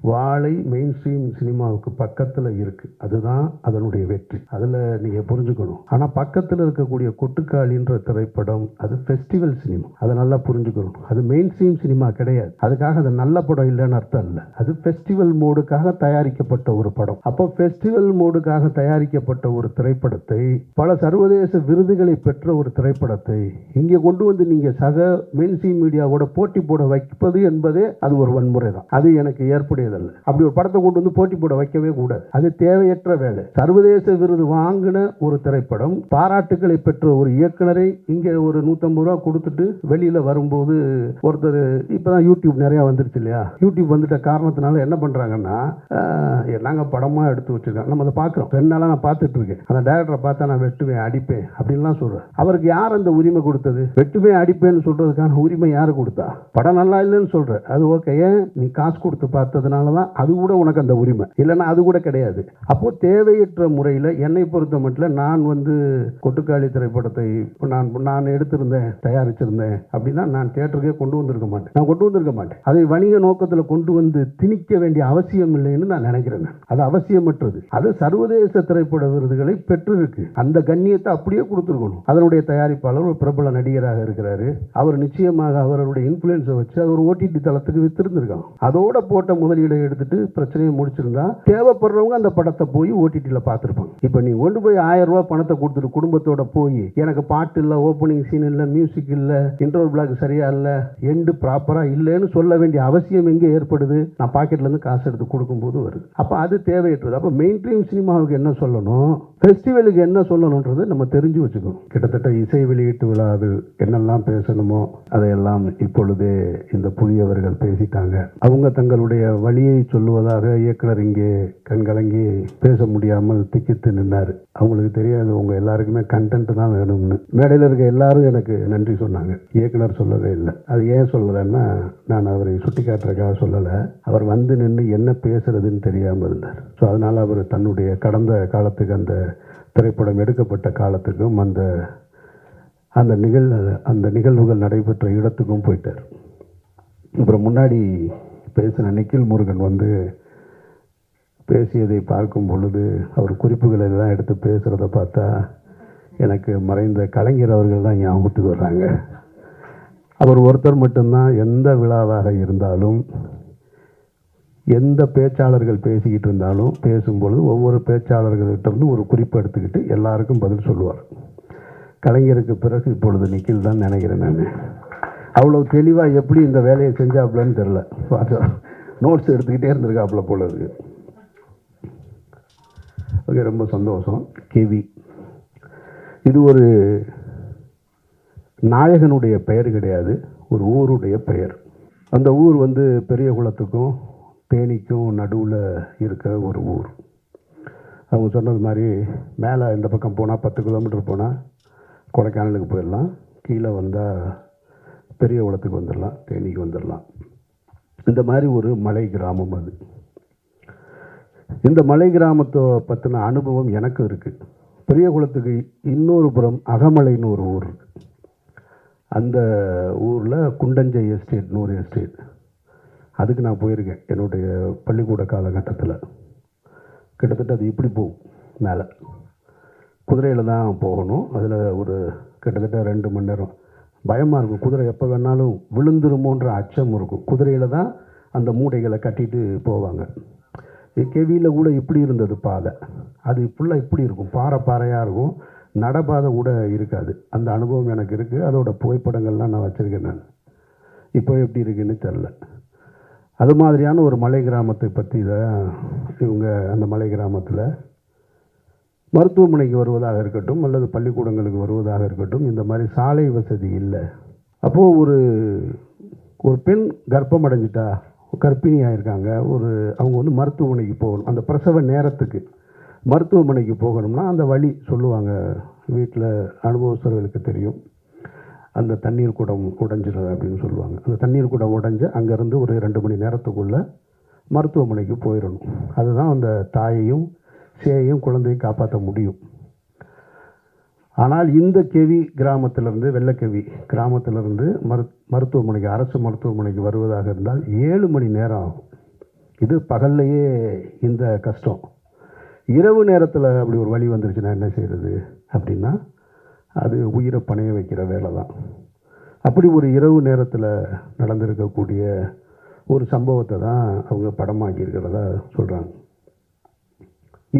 வாழை main stream சினிமாவுக்கு பக்கத்தில் இருக்குது. அதுதான் அதனுடைய வெற்றி. அதில் நீங்கள் புரிஞ்சுக்கணும். ஆனால் பக்கத்தில் இருக்கக்கூடிய கொட்டுக்காளின்ற திரைப்படம் அது ஃபெஸ்டிவல் சினிமா. அதை நல்லா புரிஞ்சுக்கணும். அது மெயின் ஸ்ட்ரீம் சினிமா கிடையாது. அதுக்காக அது நல்ல படம் இல்லைன்னு அர்த்தம் இல்லை. அது ஃபெஸ்டிவல் மோடுக்காக தயாரிக்கப்பட்ட ஒரு படம். அப்போ ஃபெஸ்டிவல் மோடுக்காக தயாரிக்கப்பட்ட ஒரு திரைப்படத்தை, பல சர்வதேச விருதுகளை பெற்ற ஒரு திரைப்படத்தை இங்கே கொண்டு வந்து நீங்கள் சக மெயின் ஸ்ட்ரீம் மீடியாவோட போட்டி போட வைப்பது என்பதே அது ஒரு வன்முறை தான். அது எனக்கு ஏற்புடையதல்ல. அப்படி ஒரு படத்தை கொண்டு வந்து போட்டி போட வைக்கவே கூடாது. அது தேவையற்ற வேலை. சர்வதேச விருது வாங்கின ஒரு திரைப்படம், பாராட்டுகளை பெற்ற ஒரு இயக்குனரை இங்கே ஒரு 150 ரூபா கொடுத்துட்டு வெளியில வரும்போது ஒருத்தர், இப்பதான் யூடியூப் நிறைய வந்துருச்சு இல்லையா, யூடியூப் வந்துட்ட காரணத்தினால என்ன பண்றாங்கன்னா, நாங்க படமா எடுத்து வச்சிருக்கோம், நம்ம அதை பார்க்கிறோம். 2 நாளா நான் பார்த்துட்டு இருக்கேன். அந்த டைரக்டரை பார்த்தா நான் வெட்டுவேன் அடிப்பேன் அப்படின்லாம் சொல்றேன். அவருக்கு யார் அந்த உரிமை கொடுத்தது? வெட்டுவேன் அடிப்பேன்னு சொல்றதுக்கான உரிமை யாரு கொடுத்தா? படம் நல்லா இல்லைன்னு சொல்ற, அது ஓகே, ஏன் நீ காசு கொடுத்து பார்த்ததுனால தான் அது கூட உனக்கு அந்த உரிமை, இல்லைன்னா அது கூட கிடையாது. அப்போ தேவையற்ற முறையில் என்னை பொறுத்த மட்டும் நான் கொட்டுக்காளி திரைப்படத்தை நான் எடுத்திருந்தேன், தயாரிச்சிருந்தேன் அப்படின்னா நான் தியேட்டருக்கே கொண்டு வந்திருக்க மாட்டேன். அதை வணிக நோக்கத்தில் கொண்டு வந்து திணிக்க வேண்டிய அவசியம் இல்லைன்னு நான் நினைக்கிறேன். அது அவசியமற்றது. அது சர்வதேச திரைப்பட விருதுகளை பெற்றிருக்கு. அந்த கண்ணியத்தை அப்படியே கொடுத்துருக்கணும். அதனுடைய தயாரிப்பாளர் ஒரு பிரபல நடிகராக இருக்கிறாரு. அவர் நிச்சயமாக அவருடைய இன்ஃப்ளூயன்ஸை வச்சு அது ஒரு ஓடிடி தளத்துக்கு வித்திருந்திருக்கான். அதோட போட்ட முதலீடை எடுத்துட்டு பிரச்சனையை முடிச்சிருந்தா தேவைப்படுறவங்க அந்த படத்தை போய் ஓடிடியில் பார்த்துருப்பாங்க. இப்போ நீ கொண்டு போய் 1000 ரூபாய் பணத்தை கொடுத்துட்டு குடும்பத்தோட போய் எனக்கு பாட்டு இல்லை, ஓப்பனிங் சீன் இல்லை, மியூசிக் இல்லை, இன்ட்ரோல் பிளாக் சரியா இல்லை, எண்டு ப்ராப்பரா இல்லைன்னு சொல்ல வேண்டிய அவசியம் எங்கே ஏற்படுது? நான் பாக்கெட்ல இருந்து காசு எடுத்து கொடுக்கும்போது வருது. அப்போ அது தேவையற்றது. அப்போ மெயின் ஸ்ட்ரீம் சினிமாவுக்கு என்ன சொல்லணும், ஃபெஸ்டிவலுக்கு என்ன சொல்லணுன்றது நம்ம தெரிஞ்சு வச்சுக்கணும். கிட்டத்தட்ட இசை வெளியீட்டு விழாவில் என்னெல்லாம் பேசணுமோ அதையெல்லாம் இப்பொழுதே இந்த புதியவர்கள் பேசிட்டாங்க. அவங்க தங்களுடைய வழியை சொல்லுவதாக இயக்குனர் இங்கே கண்கலங்கி பேச முடியாமல் திக்கித்து நின்னார். அவங்களுக்கு தெரியாது உங்க எல்லாருக்குமே கண்டென்ட் தான் வேணும்னு. மேடையில் இருக்க எல்லாரும் எனக்கு நன்றி சொன்னாங்க. இயக்குனர் சொல்லவே இல்லை. அது ஏன் சொல்லலைன்னா, நான் அவரை சுட்டி காட்டுறதுக்காக சொல்லலை. அவர் வந்து நின்று என்ன பேசுறதுன்னு தெரியாமல் இருந்தார். ஸோ அதனால் அவர் தன்னுடைய கடந்த காலத்துக்கு, அந்த திரைப்படம் எடுக்கப்பட்ட காலத்துக்கும், அந்த நிகழ்வுகள் நடைபெற்ற இடத்துக்கும் போயிட்டார். அப்புறம் முன்னாடி பேசின நிக்கில் முருகன் பேசியதை பார்க்கும் பொழுது அவர் குறிப்புகளை எல்லாம் எடுத்து பேசுகிறத பார்த்தா எனக்கு மறைந்த கலைஞர் அவர்கள் தான் ஞாபகத்துக்கு வர்றாங்க. அவர் ஒருத்தர் மட்டும்தான் எந்த விழாவாக இருந்தாலும், எந்த பேச்சாளர்கள் பேசிக்கிட்டு இருந்தாலும் பேசும்பொழுது ஒவ்வொரு பேச்சாளர்கள்கிட்ட இருந்து ஒரு குறிப்பு எடுத்துக்கிட்டு எல்லாருக்கும் பதில் சொல்லுவார். கலைஞருக்கு பிறகு இப்பொழுது நிக்கில் தான் நினைக்கிறேன். நான் அவ்வளோ தெளிவாக எப்படி இந்த வேலையை செஞ்சாப்புலன்னு தெரில. நோட்ஸ் எடுத்துக்கிட்டே இருந்திருக்காப்புல போல இருக்கு. ஓகே, ரொம்ப சந்தோஷம். கேவி இது ஒரு நாயகனுடைய பெயர் கிடையாது, ஒரு ஊருடைய பெயர். அந்த ஊர் பெரிய குளத்துக்கும் தேனிக்கும் நடுவில் இருக்கிற ஒரு ஊர். அவங்க சொன்னது மாதிரி மேலே இந்த பக்கம் போனால் 10 கிலோமீட்டர் போனால் கொடைக்கானலுக்கு போயிடலாம், கீழே வந்தால் பெரிய குளத்துக்கு வந்துடலாம், தேனிக்கு வந்துடலாம். இந்த மாதிரி ஒரு மலை கிராமம் அது. இந்த மலை கிராமத்தை பற்றின அனுபவம் எனக்கு இருக்குது. பெரிய குளத்துக்கு இன்னொரு புறம் அகமலைன்னு ஒரு ஊர் இருக்குது. அந்த ஊரில் குண்டஞ்சை எஸ்டேட்னு ஒரு எஸ்டேட். அதுக்கு நான் போயிருக்கேன் என்னுடைய பள்ளிக்கூட காலகட்டத்தில். கிட்டத்தட்ட அது இப்படி போகும், மேலே குதிரையில் தான் போகணும். அதில் ஒரு கிட்டத்தட்ட 2 மணி நேரம். பயமாக இருக்கும். குதிரை எப்போ வேணாலும் விழுந்துருமோன்ற அச்சம் இருக்கும். குதிரையில் தான் அந்த மூடைகளை கட்டிட்டு போவாங்க. கேவியில் கூட இப்படி இருந்தது பாதை. அது ஃபுல்லாக இப்படி இருக்கும், பாறையாக இருக்கும். நடப்பாதை கூட இருக்காது. அந்த அனுபவம் எனக்கு இருக்குது. அதோட புகைப்படங்கள்லாம் நான் வச்சுருக்கேன். நான் இப்போ எப்படி இருக்குன்னு தெரில. அது மாதிரியான ஒரு மலை கிராமத்தை பற்றி தான் இவங்க அந்த மலை கிராமத்தில் மருத்துவமனைக்கு வருவதாக இருக்கட்டும், அல்லது பள்ளிக்கூடங்களுக்கு வருவதாக இருக்கட்டும், இந்த மாதிரி சாலை வசதி இல்லை. அப்போது ஒரு பெண் கர்ப்பம் அடைஞ்சிட்டா, கர்ப்பிணியாக இருக்காங்க, அவங்க மருத்துவமனைக்கு போகணும். அந்த பிரசவ நேரத்துக்கு மருத்துவமனைக்கு போகணும்னா அந்த வழி சொல்லுவாங்க. வீட்டில் அனுபவஸ்தர்களுக்கு தெரியும். அந்த தண்ணீர் குடம் உடைஞ்சிடும் அப்படின்னு சொல்லுவாங்க. அந்த தண்ணீர் குடம் உடைஞ்சு அங்கேருந்து ஒரு 2 மணி நேரத்துக்குள்ளே மருத்துவமனைக்கு போயிடணும். அதுதான் அந்த தாயையும் சேயையும் குழந்தையை காப்பாற்ற முடியும். ஆனால் இந்த கேவி கிராமத்திலிருந்து, வெள்ளக்கேவி கிராமத்திலிருந்து மருத்துவமனைக்கு, அரசு மருத்துவமனைக்கு வருவதாக இருந்தால் 7 மணி நேரம் ஆகும். இது பகல்லையே இந்த கஷ்டம். இரவு நேரத்தில் அப்படி ஒரு வழி வந்துருச்சுன்னா என்ன செய்கிறது அப்படின்னா, அது உயிரை பணைய வைக்கிற வேலை தான். அப்படி ஒரு இரவு நேரத்தில் நடந்திருக்கக்கூடிய ஒரு சம்பவத்தை தான் அவங்க படமாக்கியிருக்கிறதா சொல்கிறாங்க.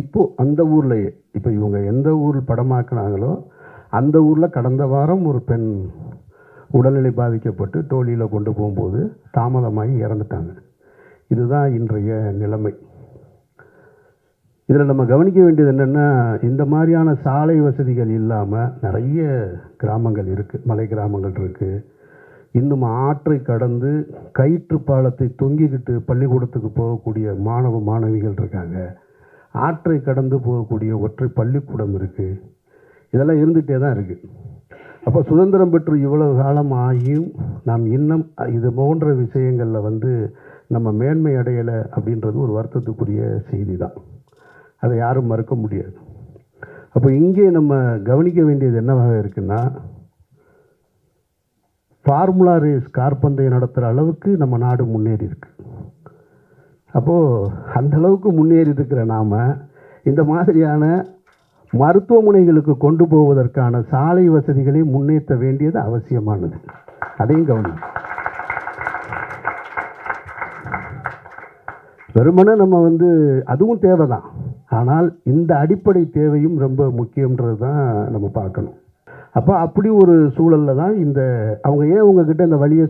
இப்போது அந்த ஊர்லேயே, இப்போ இவங்க எந்த ஊர் படமாக்குனாங்களோ அந்த ஊரில் கடந்த வாரம் ஒரு பெண் உடல்நிலை பாதிக்கப்பட்டு டோலியில் கொண்டு போகும்போது தாமதமாகி இறந்துட்டாங்க. இதுதான் இன்றைய நிலைமை. இதில் நம்ம கவனிக்க வேண்டியது என்னென்னா, இந்த மாதிரியான சாலை வசதிகள் இல்லாமல் நிறைய கிராமங்கள் இருக்குது, மலை கிராமங்கள் இருக்குது. இன்னும் ஆற்றை கடந்து கயிற்று பாலத்தை தொங்கிக்கிட்டு பள்ளிக்கூடத்துக்கு போகக்கூடிய மாணவ மாணவிகள் இருக்காங்க. ஆற்றை கடந்து போகக்கூடிய ஒற்றை பள்ளிக்கூடம் இருக்குது. இதெல்லாம் இருந்துகிட்டே தான் இருக்குது. அப்போ சுதந்திரம் பெற்று இவ்வளவு காலம் ஆகியும் நாம் இன்னும் இது போன்ற விஷயங்களில் நம்ம மேன்மை அடையலை அப்படின்றது ஒரு வருத்தத்துக்குரிய செய்தி தான். அதை யாரும் மறுக்க முடியாது. அப்போ இங்கே நம்ம கவனிக்க வேண்டியது என்னவாக இருக்குன்னா, ஃபார்முலா ரேஸ் கார்பந்தயம் நடத்துகிற அளவுக்கு நம்ம நாடு முன்னேறி இருக்கு. அப்போது அந்த அளவுக்கு முன்னேறி இருக்கிற நாம் இந்த மாதிரியான மருத்துவமனைகளுக்கு கொண்டு போவதற்கான சாலை வசதிகளை முன்னேற்ற வேண்டியது அவசியமானது. அதையும் கவனிக்கும். வெறுமனே நம்ம அதுவும் தேவை தான். ஆனால் இந்த அடிப்படை தேவையும் ரொம்ப முக்கியன்றது தான் நம்ம பார்க்கணும். அப்போ அப்படி ஒரு சூழலில் தான் அவங்க ஏன் உங்ககிட்ட இந்த வழியை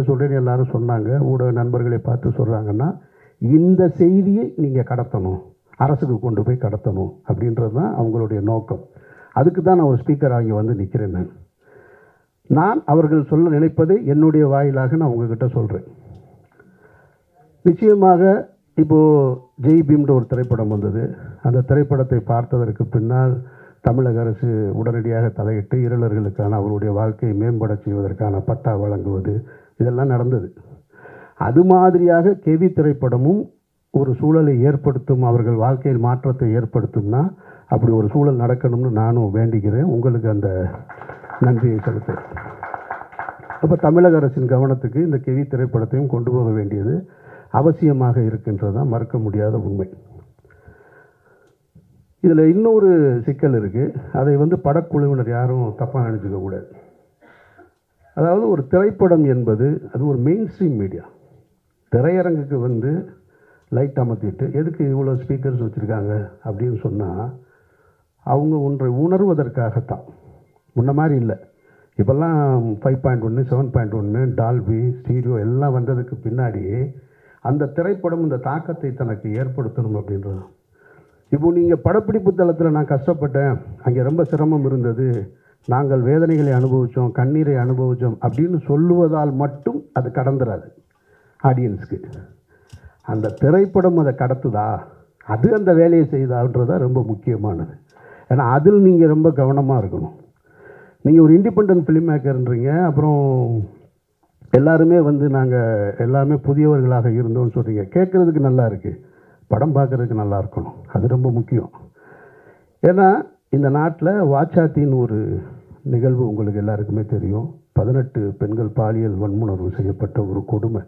சொல்கிறேன்னு எல்லாரும் சொன்னாங்க, ஊடக நண்பர்களை பார்த்து சொல்கிறாங்கன்னா, இந்த செய்தியை நீங்கள் கடத்தணும், அரசுக்கு கொண்டு போய் கடத்தணும் அப்படின்றது தான் அவங்களுடைய நோக்கம். அதுக்கு தான் நான் ஒரு ஸ்பீக்கர் ஆகி நிற்கிறேன். நான் அவர்கள் சொல்ல நினைப்பதை என்னுடைய வாயிலாக நான் உங்ககிட்ட சொல்கிறேன். நிச்சயமாக இப்போது ஜெய் பீம்ன்ற ஒரு திரைப்படம் வந்தது. அந்த திரைப்படத்தை பார்த்ததற்கு பின்னால் தமிழக அரசு உடனடியாக தலையிட்டு இருளர்களுக்கான அவருடைய வாழ்க்கையை மேம்பட செய்வதற்கான பட்டா வழங்குவது இதெல்லாம் நடந்தது. அது மாதிரியாக கெவி திரைப்படமும் ஒரு சூழலை ஏற்படுத்தும், அவர்கள் வாழ்க்கையில் மாற்றத்தை ஏற்படுத்தும்னா அப்படி ஒரு சூழல் நடக்கணும்னு நானும் வேண்டிக்கிறேன். உங்களுக்கு அந்த நன்றியை செலுத்துகிறேன். அப்போ தமிழக அரசின் கவனத்துக்கு இந்த கெவி திரைப்படத்தையும் கொண்டு போக வேண்டியது அவசியமாக இருக்கின்றது தான் மறுக்க முடியாத உண்மை. இதில் இன்னொரு சிக்கல் இருக்குது. அதை படக்குழுவினர் யாரும் தப்பாக நினச்சிக்கக்கூடாது. அதாவது ஒரு திரைப்படம் என்பது அது ஒரு மெயின் ஸ்ட்ரீம் மீடியா. திரையரங்குக்கு லைட் அமர்த்திட்டு எதுக்கு இவ்வளோ ஸ்பீக்கர்ஸ் வச்சுருக்காங்க அப்படின்னு சொன்னால், அவங்க ஒன்றை உணர்வதற்காகத்தான். முன்ன மாதிரி இல்லை. இப்போல்லாம் 5.1 7.1 டால்பி ஸ்டீரியோ எல்லாம் வந்ததுக்கு பின்னாடி அந்த திரைப்படம் இந்த தாக்கத்தை தனக்கு ஏற்படுத்தணும் அப்படின்றது. இப்போ நீங்கள் படப்பிடிப்பு தளத்தில் நான் கஷ்டப்பட்டேன், அங்கே ரொம்ப சிரமம் இருந்தது, நாங்கள் வேதனைகளை அனுபவித்தோம், கண்ணீரை அனுபவித்தோம் அப்படின்னு சொல்லுவதால் மட்டும் அது கடந்துடாது ஆடியன்ஸுக்கு. அந்த திரைப்படம் அதை கடத்துதா, அது அந்த வேலையை செய்தான்றதா ரொம்ப முக்கியமானது. ஏன்னா அதில் நீங்கள் ரொம்ப கவனமாக இருக்கணும். நீங்கள் ஒரு இண்டிபெண்டன்ட் ஃபிலிம் மேக்கர்ன்றீங்க, அப்புறம் எல்லாருமே நாங்கள் எல்லாமே புதியவர்களாக இருந்தோம்னு சொல்கிறீங்க. கேட்குறதுக்கு நல்லா இருக்குது, படம் பார்க்குறதுக்கு நல்லா இருக்கணும். அது ரொம்ப முக்கியம். ஏன்னா இந்த நாட்டில் வாச்சாத்தின்னு ஒரு நிகழ்வு உங்களுக்கு எல்லாருக்குமே தெரியும். 18 பெண்கள் பாலியல் வன்முணர்வு செய்யப்பட்ட ஒரு கொடுமை.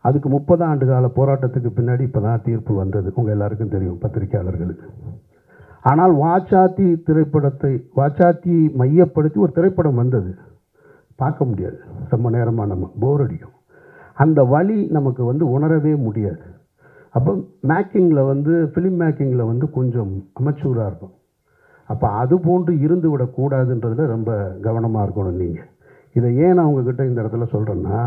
அதுக்கு 30 ஆண்டு கால போராட்டத்துக்கு பின்னாடி இப்போ தான் தீர்ப்பு வந்தது, உங்கள் எல்லாருக்கும் தெரியும், பத்திரிகையாளர்களுக்கு. ஆனால் வாச்சாத்தியை மையப்படுத்தி ஒரு திரைப்படம் வந்தது, பார்க்க முடியாது, ரொம்ப நேரமாக நம்ம போர் அடிக்கும். அந்த வழி நமக்கு உணரவே முடியாது. அப்போ மேக்கிங்கில் ஃபிலிம் மேக்கிங்கில் கொஞ்சம் அமெச்சூராக இருக்கும். அப்போ அது போன்று இருந்து விடக்கூடாதுன்றதில் ரொம்ப கவனமாக இருக்கணும் நீங்கள். இதை ஏன் நான் உங்ககிட்ட இந்த இடத்துல சொல்கிறேன்னா,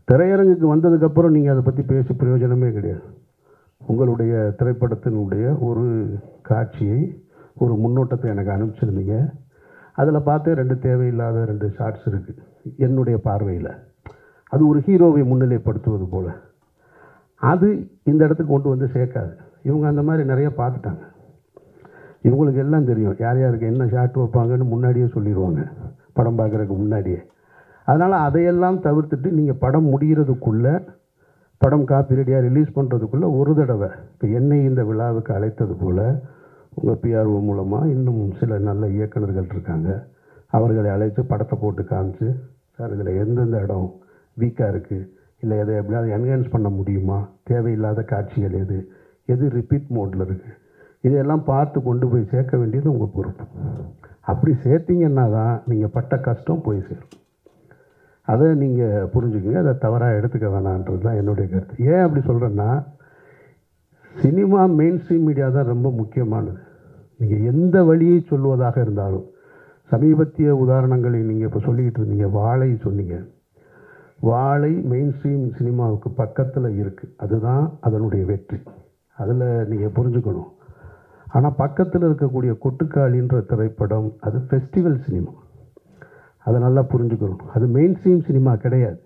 திரையரங்குக்கு வந்ததுக்கப்புறம் நீங்கள் அதை பற்றி பேசி பிரயோஜனமே கிடையாது. உங்களுடைய திரைப்படத்தினுடைய ஒரு காட்சியை, ஒரு முன்னோட்டத்தை எனக்கு அனுப்பிச்சிருந்தீங்க. அதில் பார்த்து 2 தேவையில்லாத 2 ஷார்ட்ஸ் இருக்குது என்னுடைய பார்வையில். அது ஒரு ஹீரோவை முன்னிலைப்படுத்துவது போல். அது இந்த இடத்துக்கு கொண்டு சேர்க்காது. இவங்க அந்த மாதிரி நிறைய பார்த்துட்டாங்க. இவங்களுக்கு எல்லாம் தெரியும் யார் யாருக்கு என்ன ஷார்ட் வைப்பாங்கன்னு முன்னாடியே சொல்லிடுவாங்க, படம் பார்க்குறதுக்கு முன்னாடியே. அதனால் அதையெல்லாம் தவிர்த்துட்டு நீங்கள் படம் முடிகிறதுக்குள்ளே, படம் காப்பி ரெடியாக ரிலீஸ் பண்ணுறதுக்குள்ளே ஒரு தடவை இப்போ என்னை இந்த விழாவுக்கு அழைத்தது போல் உங்கள் பிஆர்ஓ மூலமாக இன்னும் சில நல்ல இயக்குநர்கள் இருக்காங்க, அவர்களை அழைத்து படத்தை போட்டு காமிச்சு, சார் இதில் எந்தெந்த இடம் வீக்காக இருக்குது, இல்லை எதை எப்படியாவது என்ஹான்ஸ் பண்ண முடியுமா, தேவையில்லாத காட்சிகள் எது எது ரிப்பீட் மோடில் இருக்குது, இதையெல்லாம் பார்த்து கொண்டு போய் சேர்க்க வேண்டியது உங்கள் பொறுப்பு. அப்படி சேர்த்திங்கன்னா தான் நீங்கள் பட்ட கஷ்டம் போய் சேரும். அதை நீங்கள் புரிஞ்சுக்கங்க, அதை தவறாக எடுத்துக்க வேணான்றது தான் என்னுடைய கருத்து. ஏன் அப்படி சொல்கிறேன்னா, சினிமா மெயின் ஸ்ட்ரீம் மீடியா தான் ரொம்ப முக்கியமானது. நீங்கள் எந்த வழியை சொல்வதாக இருந்தாலும், சமீபத்திய உதாரணங்களை நீங்கள் இப்போ சொல்லிக்கிட்டு இருந்தீங்க, வாழை சொன்னீங்க. வாழை மெயின் ஸ்ட்ரீம் சினிமாவுக்கு பக்கத்தில் இருக்குது, அதுதான் அதனுடைய வெற்றி. அதில் நீங்கள் புரிஞ்சுக்கணும். ஆனால் பக்கத்தில் இருக்கக்கூடிய கொட்டுக்காளின்ற திரைப்படம் அது ஃபெஸ்டிவல் சினிமா, அதை நல்லா புரிஞ்சுக்கணும். அது மெயின் ஸ்ட்ரீம் சினிமா கிடையாது.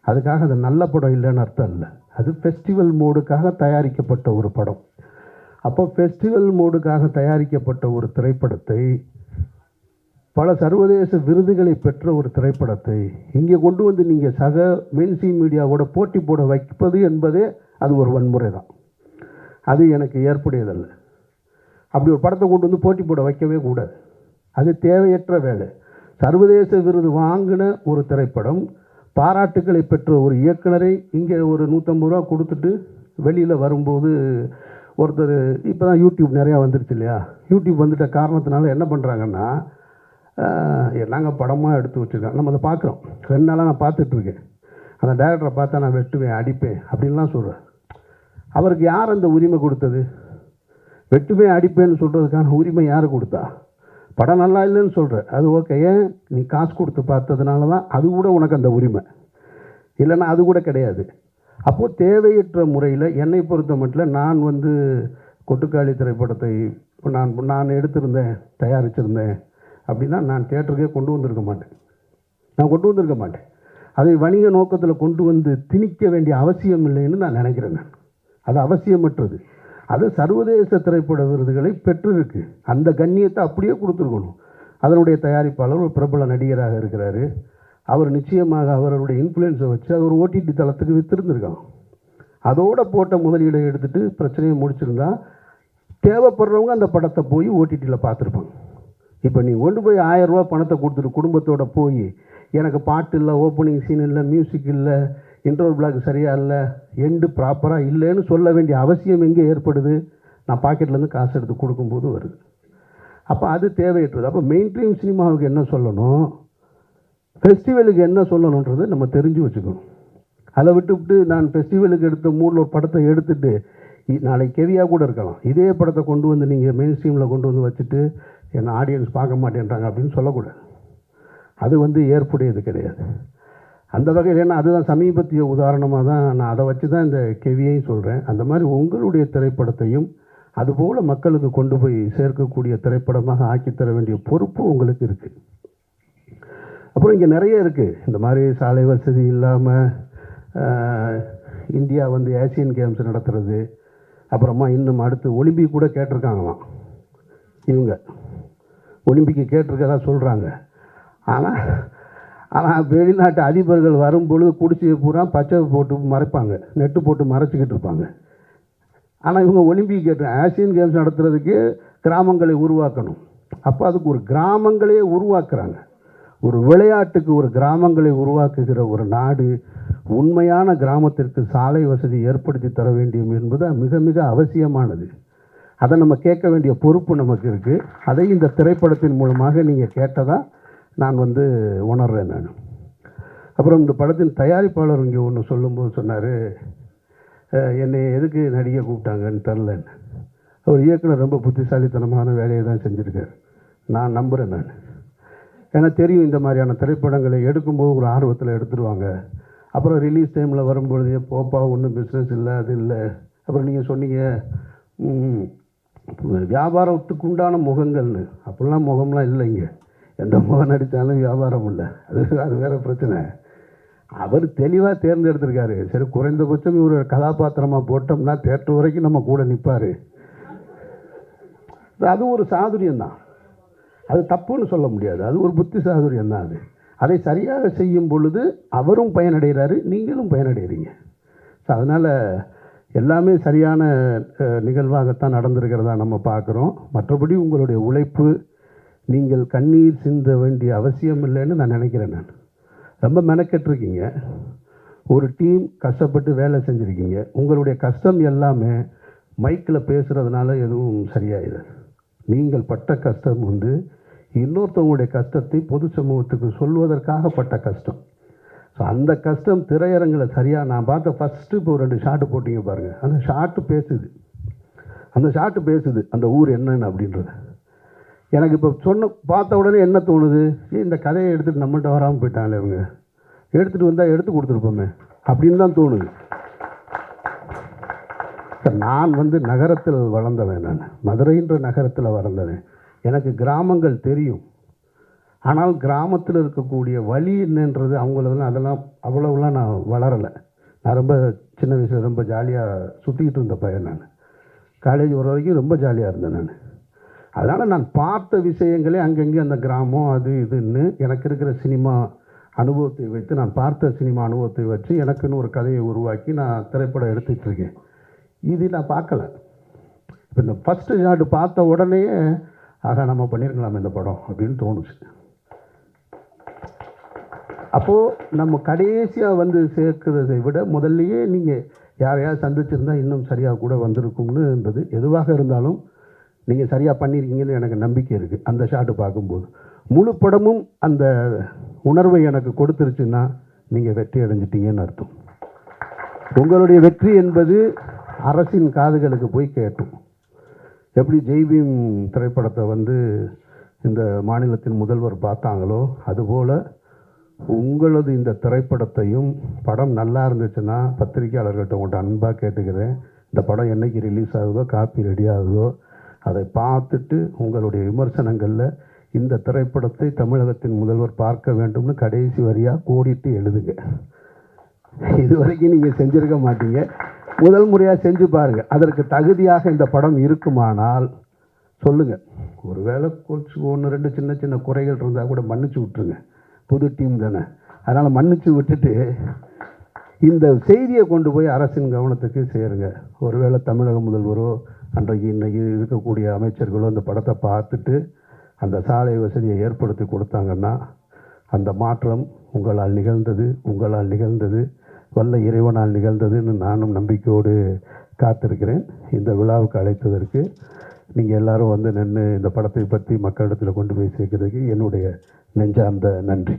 அதுக்காக அது நல்ல படம் இல்லைன்னு அர்த்தம் இல்லை. அது ஃபெஸ்டிவல் மோடுக்காக தயாரிக்கப்பட்ட ஒரு படம். அப்போ ஃபெஸ்டிவல் மோடுக்காக தயாரிக்கப்பட்ட ஒரு திரைப்படத்தை, பல சர்வதேச விருதுகளை பெற்ற ஒரு திரைப்படத்தை இங்கே கொண்டு வந்து நீங்கள் சக மெயின் ஸ்ட்ரீம் மீடியாவோட போட்டி போட வைப்பது என்பதே அது ஒரு வன்முறை தான். அது எனக்கு ஏற்புடையதல்ல. அப்படி ஒரு படத்தை கொண்டு வந்து போட்டி போட வைக்கவே கூடாது. அது தேவையற்ற வேலை. சர்வதேச விருது வாங்கின ஒரு திரைப்படம், பாராட்டுக்களை பெற்ற ஒரு இயக்குனரை இங்கே ஒரு 150 ரூபா கொடுத்துட்டு வெளியில் வரும்போது ஒருத்தர், இப்போ தான் யூடியூப் நிறையா வந்துருச்சு இல்லையா, யூடியூப் வந்துட்ட காரணத்தினால என்ன பண்ணுறாங்கன்னா, நாங்கள் படமாக எடுத்து வச்சுருக்கோம், நம்ம அதை பார்க்குறோம். 2 நாளாக நான் பார்த்துட்ருக்கேன். அந்த டைரக்டரை பார்த்தா நான் வெட்டுவேன் அடிப்பேன் அப்படின்லாம் சொல்கிறேன். அவருக்கு யார் அந்த உரிமை கொடுத்தது? வெட்டுவேன் அடிப்பேன்னு சொல்கிறதுக்கான உரிமை யார் கொடுத்தா? படம் நல்லா இல்லைன்னு சொல்கிற, அது ஓகே, ஏன் நீ காசு கொடுத்து பார்த்ததுனால தான் அது கூட உனக்கு அந்த உரிமை, இல்லைன்னா அது கூட கிடையாது. அப்போது தேவையற்ற முறையில் என்னை பொறுத்த மட்டும் நான் கொட்டுக்காளி திரைப்படத்தை நான் எடுத்திருந்தேன், தயாரிச்சிருந்தேன் அப்படின்னா நான் தியேட்டருக்கே கொண்டு வந்திருக்க மாட்டேன். அதை வணிக நோக்கத்தில் கொண்டு வந்து திணிக்க வேண்டிய அவசியம் இல்லைன்னு நான் நினைக்கிறேன். அது அவசியமற்றது. அது சர்வதேச திரைப்பட விருதுகளை பெற்றிருக்கு. அந்த கண்ணியத்தை அப்படியே கொடுத்துருக்கணும். அதனுடைய தயாரிப்பாளர் ஒரு பிரபல நடிகராக இருக்கிறாரு. அவர் நிச்சயமாக அவருடைய இன்ஃப்ளூயன்ஸை வச்சு அது ஒரு ஓடிடி தளத்துக்கு விற்றுருந்துருக்கான். அதோட போட்ட முதலீடை எடுத்துகிட்டு பிரச்சனையை முடிச்சிருந்தா தேவைப்படுறவங்க அந்த படத்தை போய் ஓடிடியில் பார்த்துருப்பாங்க. இப்போ நீ கொண்டு போய் 1000 ரூபா பணத்தை கொடுத்துட்டு குடும்பத்தோடு போய் எனக்கு பாட்டு இல்லை, ஓப்பனிங் சீன் இல்லை, மியூசிக் இல்லை, இன்ட்ரோல் பிளாக் சரியாக இல்லை, எண்டு ப்ராப்பராக இல்லைன்னு சொல்ல வேண்டிய அவசியம் எங்கே ஏற்படுது? நான் பாக்கெட்லேருந்து காசு எடுத்து கொடுக்கும்போது வருது. அப்போ அது தேவையற்றது. அப்போ மெயின் ஸ்ட்ரீம் சினிமாவுக்கு என்ன சொல்லணும், ஃபெஸ்டிவலுக்கு என்ன சொல்லணுன்றது நம்ம தெரிஞ்சு வச்சுக்கணும். அதை விட்டுவிட்டு நான் ஃபெஸ்டிவலுக்கு எடுத்த மூடில் ஒரு படத்தை எடுத்துகிட்டு நாளைக்கு கெவியாக கூட இருக்கலாம், இதே படத்தை கொண்டு வந்து நீங்கள் மெயின் ஸ்ட்ரீமில் கொண்டு வந்து வச்சுட்டு என்ன ஆடியன்ஸ் பார்க்க மாட்டேன்றாங்க அப்படின்னு சொல்லக்கூடாது. அது ஏற்புடையது கிடையாது. அந்த வகையில் ஏன்னா அதுதான் சமீபத்திய உதாரணமாக தான் நான் அதை வச்சு தான் இந்த கெவியையும் சொல்கிறேன். அந்த மாதிரி உங்களுடைய திரைப்படத்தையும் அதுபோல் மக்களுக்கு கொண்டு போய் சேர்க்கக்கூடிய திரைப்படமாக ஆக்கித்தர வேண்டிய பொறுப்பு உங்களுக்கு இருக்குது. அப்புறம் இங்கே நிறைய இருக்குது. இந்த மாதிரி சாலை வசதி இல்லாமல் இந்தியா ஏசியன் கேம்ஸ் நடத்துறது, அப்புறமா இன்னும் அடுத்து ஒலிம்பிக் கூட கேட்டிருக்காங்களாம். இவங்க ஒலிம்பிக்கு கேட்டிருக்கதா சொல்கிறாங்க. ஆனால் வெளிநாட்டு அதிபர்கள் வரும்பொழுது குடிசையை பூரா பச்சை போட்டு மறைப்பாங்க, நெட்டு போட்டு மறைச்சிக்கிட்டு இருப்பாங்க. ஆனால் இவங்க ஒலிம்பிக் ஆசியன் கேம்ஸ் நடத்துறதுக்கு கிராமங்களை உருவாக்கணும். அப்போ அதுக்கு ஒரு கிராமங்களே உருவாக்குறாங்க. ஒரு விளையாட்டுக்கு ஒரு கிராமங்களை உருவாக்குகிற ஒரு நாடு உண்மையான கிராமத்திற்கு சாலை வசதி ஏற்படுத்தி தர வேண்டும் என்பது மிக மிக அவசியமானது. அதை நம்ம கேட்க வேண்டிய பொறுப்பு நமக்கு இருக்குது. அதை இந்த திரைப்படத்தின் மூலமாக நீங்கள் கேட்டதாக நான் உணர்றேன். நான் அப்புறம் இந்த படத்தின் தயாரிப்பாளர் இங்கே ஒன்று சொல்லும்போது சொன்னார், என்னை எதுக்கு நடிகை கூப்பிட்டாங்கன்னு தெரிலன்னு. அவர் இயக்குனர் ரொம்ப புத்திசாலித்தனமான வேலையை தான் செஞ்சுருக்கார், நான் நம்புகிறேன். நான் எனக்கு தெரியும் இந்த மாதிரியான திரைப்படங்களை எடுக்கும்போது ஒரு ஆர்வத்தில் எடுத்துருவாங்க. அப்புறம் ரிலீஸ் டைமில் வரும்பொழுதே போப்பா ஒன்றும் பிஸ்னஸ் இல்லை, அது இல்லை. அப்புறம் நீங்கள் சொன்னீங்க வியாபாரத்துக்கு உண்டான முகங்கள்னு, அப்படிலாம் முகம்லாம் இல்லைங்க. எந்த முகம் நடித்தாலும் வியாபாரம் இல்லை, அது வேறு பிரச்சனை. அவர் தெளிவாக தேர்ந்தெடுத்திருக்காரு. சரி, குறைந்தபட்சம் ஒரு கதாபாத்திரமாக போட்டோம்னா தேட்டர் வரைக்கும் நம்ம கூட நிற்பார். அது ஒரு சாதுரியம்தான், அது தப்புன்னு சொல்ல முடியாது. அது ஒரு புத்தி சாதுரியம் தான். அதை சரியாக செய்யும் பொழுது அவரும் பயனடைகிறாரு, நீங்களும் பயனடைகிறீங்க. ஸோ அதனால் எல்லாமே சரியான நிகழ்வாகத்தான் நடந்திருக்கிறதா நம்ம பார்க்குறோம். மற்றபடி உங்களுடைய உழைப்பு, நீங்கள் கண்ணீர் சிந்த வேண்டிய அவசியம் இல்லைன்னு நான் நினைக்கிறேன். நான் ரொம்ப மெனக்கெட்டிருக்கீங்க. ஒரு டீம் கஷ்டப்பட்டு வேலை செஞ்சுருக்கீங்க. உங்களுடைய கஷ்டம் எல்லாமே மைக்கில் பேசுகிறதுனால எதுவும் சரியாயிடாது. நீங்கள் பட்ட கஷ்டம் வந்து இன்னொருத்தவங்களுடைய கஷ்டத்தை பொது சமூகத்துக்கு சொல்வதற்காக பட்ட கஷ்டம். ஸோ அந்த கஷ்டம் திரையரங்கில் சரியாக நான் பார்த்த ஃபஸ்ட்டு இப்போ 2 ஷாட்டு போட்டிங்க பாருங்கள். அந்த ஷாட்டு பேசுது அந்த ஊர் என்னன்னு அப்படின்றது. எனக்கு இப்போ பார்த்த உடனே என்ன தோணுது, இந்த கதையை எடுத்துகிட்டு நம்மள்கிட்ட வராமல் போயிட்டாங்களே இவங்க, எடுத்துகிட்டு வந்தால் எடுத்து கொடுத்துருப்போமே அப்படின்னு தான் தோணுது. நான் வந்து நகரத்தில் வளர்ந்தவன், நான் மதுரைன்ற நகரத்தில் வளர்ந்தவன். எனக்கு கிராமங்கள் தெரியும். ஆனால் கிராமத்தில் இருக்கக்கூடிய வழி என்னன்றது அதெல்லாம் அவ்வளவுலாம் நான் வளரலை. நான் ரொம்ப சின்ன வயசில் ரொம்ப ஜாலியாக சுற்றிக்கிட்டு இருந்த பையன். நான் காலேஜ் வர வரைக்கும் ரொம்ப ஜாலியாக இருந்தேன் நான். அதனால் நான் பார்த்த விஷயங்களே அங்கங்கே அந்த கிராமம் அது இதுன்னு எனக்கு இருக்கிற சினிமா அனுபவத்தை வைத்து, நான் பார்த்த சினிமா அனுபவத்தை வச்சு எனக்குன்னு ஒரு கதையை உருவாக்கி நான் திரைப்படம் எடுத்துகிட்ருக்கேன். இது நான் பார்க்கல. இப்போ இந்த ஃபஸ்ட்டு ஷாட்டு பார்த்த உடனே ஆக நம்ம பண்ணியிருக்கலாம் இந்த படம் அப்படின்னு தோணுச்சு. அப்போது நம்ம கடைசியாக வந்து சேர்க்கிறதை விட முதல்லையே நீங்கள் யாரையாவது சந்திச்சிருந்தால் இன்னும் சரியாக கூட வந்திருக்கும்னுன்றது. எதுவாக இருந்தாலும் நீங்கள் சரியாக பண்ணியிருக்கீங்கன்னு எனக்கு நம்பிக்கை இருக்குது. அந்த ஷாட்டு பார்க்கும்போது முழு படமும் அந்த உணர்வை எனக்கு கொடுத்துருச்சுன்னா நீங்கள் வெற்றி அடைஞ்சிட்டீங்கன்னு அர்த்தம். உங்களுடைய வெற்றி என்பது அரசின் காதுகளுக்கு போய் கேட்டும். எப்படி ஜெய்பீம் திரைப்படத்தை வந்து இந்த மாநிலத்தின் முதல்வர் பார்த்தாங்களோ, அதுபோல் உங்களது இந்த திரைப்படத்தையும் படம் நல்லா இருந்துச்சுன்னா பத்திரிகையாளர்கள்ட்ட உங்கள்கிட்ட அன்பாக கேட்டுக்கிறேன், இந்த படம் என்றைக்கு ரிலீஸ் ஆகுதோ, காப்பி ரெடி ஆகுதோ, அதை பார்த்துட்டு உங்களுடைய விமர்சனங்களில் இந்த திரைப்படத்தை தமிழகத்தின் முதல்வர் பார்க்க வேண்டும்னு கடைசி வரியாக கோடிட்டு எழுதுங்க. இது வரைக்கும் நீங்கள் செஞ்சுருக்க மாட்டீங்க. முதல் முறையாக செஞ்சு பாருங்கள். அதற்கு தகுதியாக இந்த படம் இருக்குமானால் சொல்லுங்கள். ஒருவேளை கொஞ்சம் 1-2 சின்ன சின்ன குறைகள் இருந்தால் கூட மன்னிச்சு விட்டுருங்க. புது டீம் தானே, அதனால் மன்னிச்சு விட்டுட்டு இந்த செய்தியை கொண்டு போய் அரசின் கவனத்துக்கு சேருங்க. ஒருவேளை தமிழக முதல்வரோ அன்றைக்கு இன்றைக்கி இருக்கக்கூடிய அமைச்சர்களோ இந்த படத்தை பார்த்துட்டு அந்த சாலை வசதியை ஏற்படுத்தி கொடுத்தாங்கன்னா அந்த மாற்றம் உங்களால் நிகழ்ந்தது வல்ல இறைவனால் நிகழ்ந்ததுன்னு நானும் நம்பிக்கையோடு காத்திருக்கிறேன். இந்த விழாவுக்கு அழைத்ததற்கு நீங்கள் எல்லோரும் வந்து நின்று இந்த படத்தை பற்றி மக்களிடத்தில் கொண்டு போய் சேர்க்கிறதுக்கு என்னுடைய நெஞ்சார்ந்த நன்றி.